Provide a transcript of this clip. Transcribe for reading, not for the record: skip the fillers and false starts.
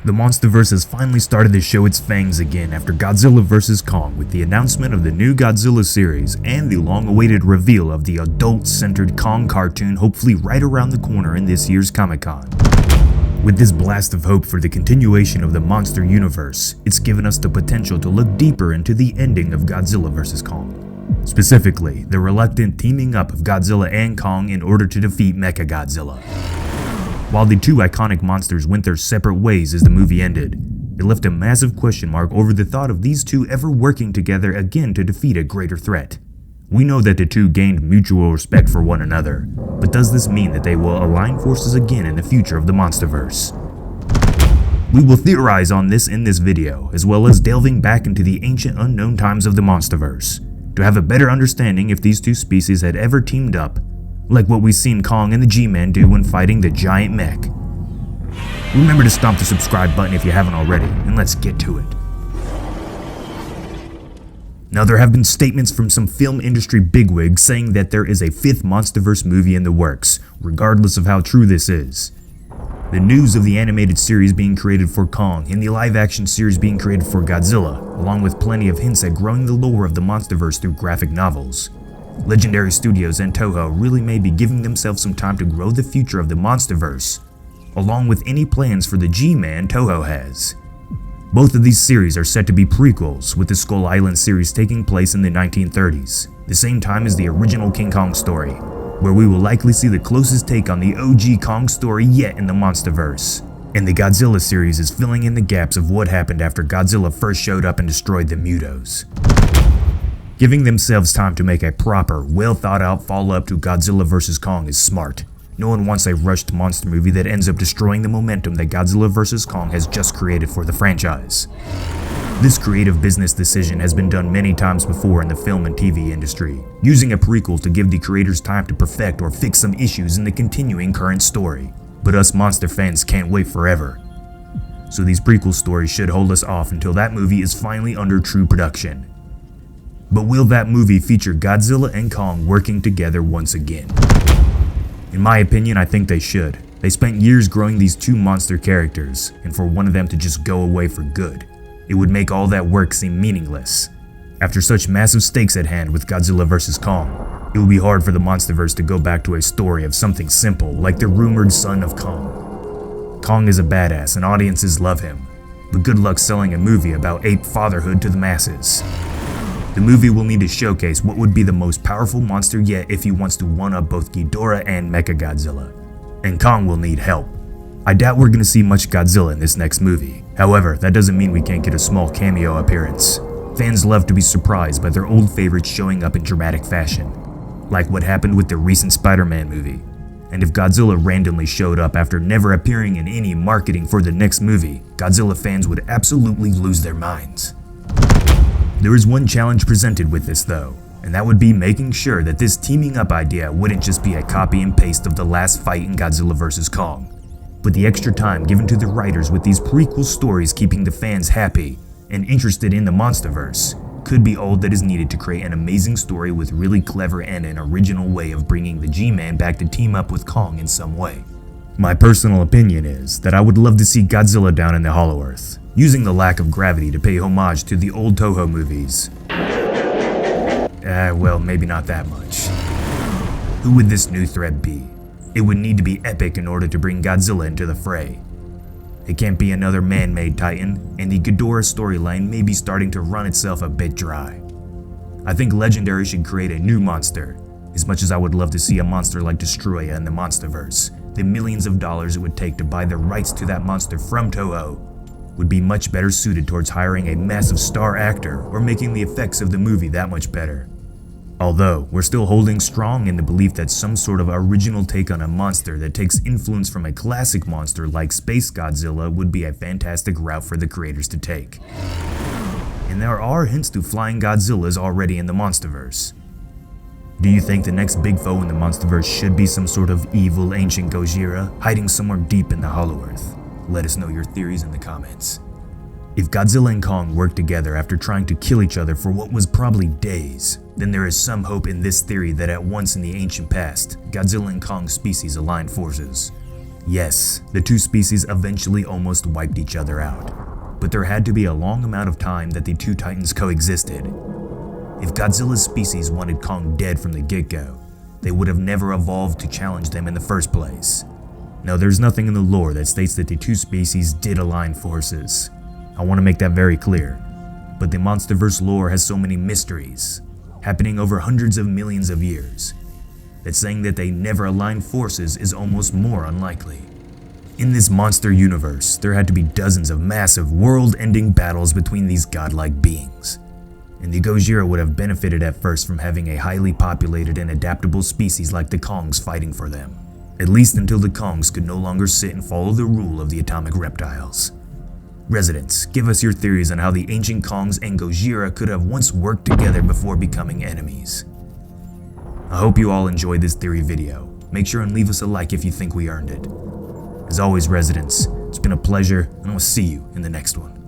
The MonsterVerse has finally started to show its fangs again after Godzilla vs. Kong with the announcement of the new Godzilla series and the long-awaited reveal of the adult-centered Kong cartoon hopefully right around the corner in this year's Comic-Con. With this blast of hope for the continuation of the monster universe, it's given us the potential to look deeper into the ending of Godzilla vs. Kong. Specifically, the reluctant teaming up of Godzilla and Kong in order to defeat MechaGodzilla. While the two iconic monsters went their separate ways as the movie ended, it left a massive question mark over the thought of these two ever working together again to defeat a greater threat. We know that the two gained mutual respect for one another, but does this mean that they will align forces again in the future of the MonsterVerse? We will theorize on this in this video, as well as delving back into the ancient unknown times of the MonsterVerse, to have a better understanding if these two species had ever teamed up, like what we've seen Kong and the G-Man do when fighting the giant mech. Remember to stomp the subscribe button if you haven't already, and let's get to it. Now, there have been statements from some film industry bigwigs saying that there is a fifth MonsterVerse movie in the works, regardless of how true this is. The news of the animated series being created for Kong and the live-action series being created for Godzilla, along with plenty of hints at growing the lore of the MonsterVerse through graphic novels. Legendary Studios and Toho really may be giving themselves some time to grow the future of the MonsterVerse, along with any plans for the G-Man Toho has. Both of these series are set to be prequels, with the Skull Island series taking place in the 1930s, the same time as the original King Kong story, where we will likely see the closest take on the OG Kong story yet in the MonsterVerse. And the Godzilla series is filling in the gaps of what happened after Godzilla first showed up and destroyed the Mutos. Giving themselves time to make a proper, well-thought-out follow-up to Godzilla vs. Kong is smart. No one wants a rushed monster movie that ends up destroying the momentum that Godzilla vs. Kong has just created for the franchise. This creative business decision has been done many times before in the film and TV industry, using a prequel to give the creators time to perfect or fix some issues in the continuing current story. But us monster fans can't wait forever. So these prequel stories should hold us off until that movie is finally under true production. But will that movie feature Godzilla and Kong working together once again? In my opinion, I think they should. They spent years growing these two monster characters, and for one of them to just go away for good, it would make all that work seem meaningless. After such massive stakes at hand with Godzilla vs. Kong, it would be hard for the MonsterVerse to go back to a story of something simple like the rumored son of Kong. Kong is a badass and audiences love him, but good luck selling a movie about ape fatherhood to the masses. The movie will need to showcase what would be the most powerful monster yet if he wants to one-up both Ghidorah and MechaGodzilla. And Kong will need help. I doubt we're gonna see much Godzilla in this next movie. However, that doesn't mean we can't get a small cameo appearance. Fans love to be surprised by their old favorites showing up in dramatic fashion, like what happened with the recent Spider-Man movie. And if Godzilla randomly showed up after never appearing in any marketing for the next movie, Godzilla fans would absolutely lose their minds. There is one challenge presented with this though, and that would be making sure that this teaming up idea wouldn't just be a copy and paste of the last fight in Godzilla vs. Kong, but the extra time given to the writers with these prequel stories keeping the fans happy and interested in the MonsterVerse could be all that is needed to create an amazing story with really clever and an original way of bringing the G-Man back to team up with Kong in some way. My personal opinion is that I would love to see Godzilla down in the Hollow Earth, using the lack of gravity to pay homage to the old Toho movies. Well, maybe not that much. Who would this new threat be? It would need to be epic in order to bring Godzilla into the fray. It can't be another man-made titan, and the Ghidorah storyline may be starting to run itself a bit dry. I think Legendary should create a new monster. As much as I would love to see a monster like Destroya in the MonsterVerse, the millions of dollars it would take to buy the rights to that monster from Toho would be much better suited towards hiring a massive star actor or making the effects of the movie that much better. Although, we're still holding strong in the belief that some sort of original take on a monster that takes influence from a classic monster like Space Godzilla would be a fantastic route for the creators to take. And there are hints to flying Godzillas already in the MonsterVerse. Do you think the next big foe in the MonsterVerse should be some sort of evil ancient Gojira hiding somewhere deep in the Hollow Earth? Let us know your theories in the comments. If Godzilla and Kong work together after trying to kill each other for what was probably days, then there is some hope in this theory that at once in the ancient past, Godzilla and Kong species aligned forces. Yes, the two species eventually almost wiped each other out, but there had to be a long amount of time that the two titans coexisted. If Godzilla's species wanted Kong dead from the get-go, they would have never evolved to challenge them in the first place. Now, there's nothing in the lore that states that the two species did align forces. I want to make that very clear. But the MonsterVerse lore has so many mysteries, happening over hundreds of millions of years, that saying that they never aligned forces is almost more unlikely. In this monster universe, there had to be dozens of massive, world-ending battles between these godlike beings. And the Gojira would have benefited at first from having a highly populated and adaptable species like the Kongs fighting for them, at least until the Kongs could no longer sit and follow the rule of the atomic reptiles. Residents, give us your theories on how the ancient Kongs and Gojira could have once worked together before becoming enemies. I hope you all enjoyed this theory video. Make sure and leave us a like if you think we earned it. As always, residents, it's been a pleasure, and I'll see you in the next one.